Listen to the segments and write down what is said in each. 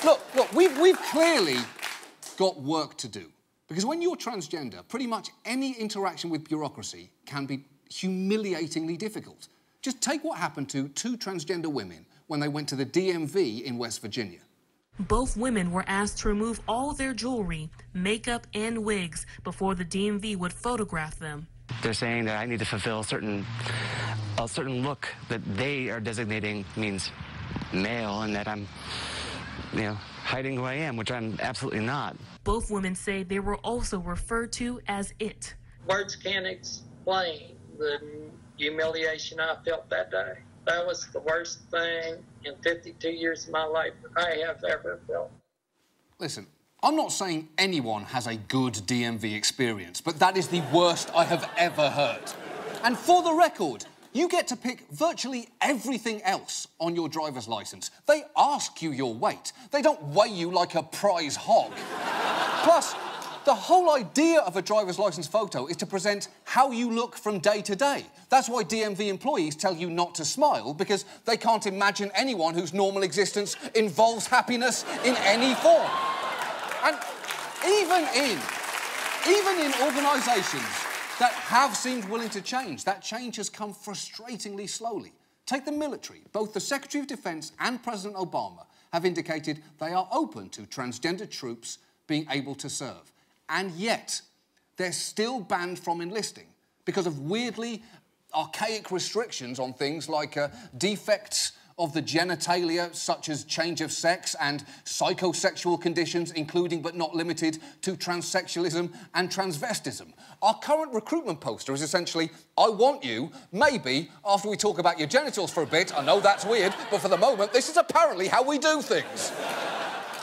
Look, we've clearly got work to do. Because when you're transgender, pretty much any interaction with bureaucracy can be humiliatingly difficult. Just take what happened to two transgender women when they went to the DMV in West Virginia. Both women were asked to remove all their jewelry, makeup, and wigs before the DMV would photograph them. They're saying that I need to fulfill a certain look that they are designating means male, and that I'm, hiding who I am, which I'm absolutely not. Both women say they were also referred to as it. Words can't explain the humiliation I felt that day. That was the worst thing in 52 years of my life I have ever felt. Listen, I'm not saying anyone has a good DMV experience, but that is the worst I have ever heard. And for the record, you get to pick virtually everything else on your driver's licence. They ask you your weight. They don't weigh you like a prize hog. Plus, the whole idea of a driver's licence photo is to present how you look from day to day. That's why DMV employees tell you not to smile, because they can't imagine anyone whose normal existence involves happiness in any form. And even in organisations that have seemed willing to change, that change has come frustratingly slowly. Take the military. Both the Secretary of Defence and President Obama have indicated they are open to transgender troops being able to serve. And yet, they're still banned from enlisting because of weirdly archaic restrictions on things like defects of the genitalia, such as change of sex, and psychosexual conditions, including but not limited to transsexualism and transvestism. Our current recruitment poster is essentially, I want you, maybe, after we talk about your genitals for a bit. I know that's weird, but for the moment, this is apparently how we do things.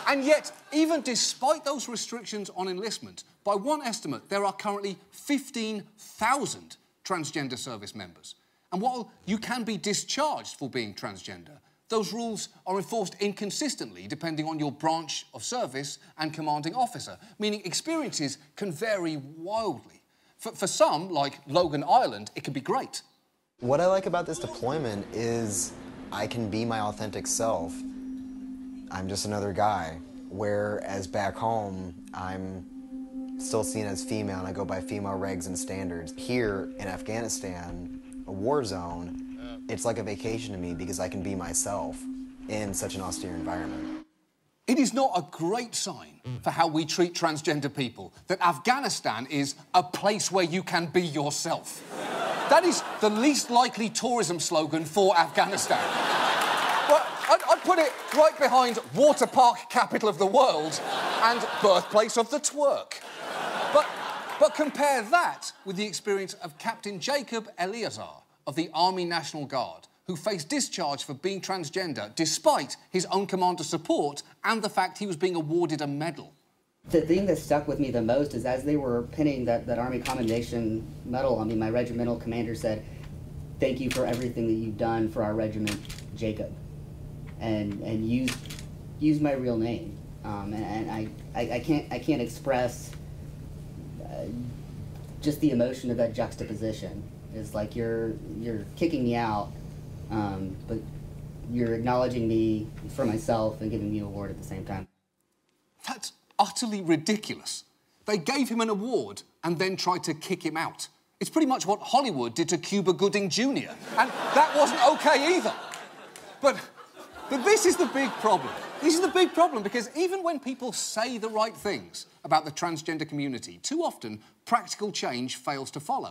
And yet, even despite those restrictions on enlistment, by one estimate, there are currently 15,000 transgender service members. And while you can be discharged for being transgender, those rules are enforced inconsistently depending on your branch of service and commanding officer, meaning experiences can vary wildly. For some, like Logan Ireland, it can be great. What I like about this deployment is I can be my authentic self. I'm just another guy, whereas back home, I'm still seen as female and I go by female regs and standards. Here in Afghanistan, a war zone, it's like a vacation to me because I can be myself in such an austere environment. It is not a great sign for how we treat transgender people that Afghanistan is a place where you can be yourself. That is the least likely tourism slogan for Afghanistan. But I'd put it right behind water park capital of the world and birthplace of the twerk. But compare that with the experience of Captain Jacob Eleazar of the Army National Guard, who faced discharge for being transgender despite his own commander's support and the fact he was being awarded a medal. The thing that stuck with me the most is as they were pinning that Army Commendation Medal on me, my regimental commander said, "Thank you for everything that you've done for our regiment, Jacob," and used my real name. And I can't express just the emotion of that juxtaposition. It's like you're kicking me out, but you're acknowledging me for myself and giving me an award at the same time. That's utterly ridiculous. They gave him an award and then tried to kick him out. It's pretty much what Hollywood did to Cuba Gooding Jr., and that wasn't okay either. But this is the big problem. This is the big problem because even when people say the right things about the transgender community, too often practical change fails to follow.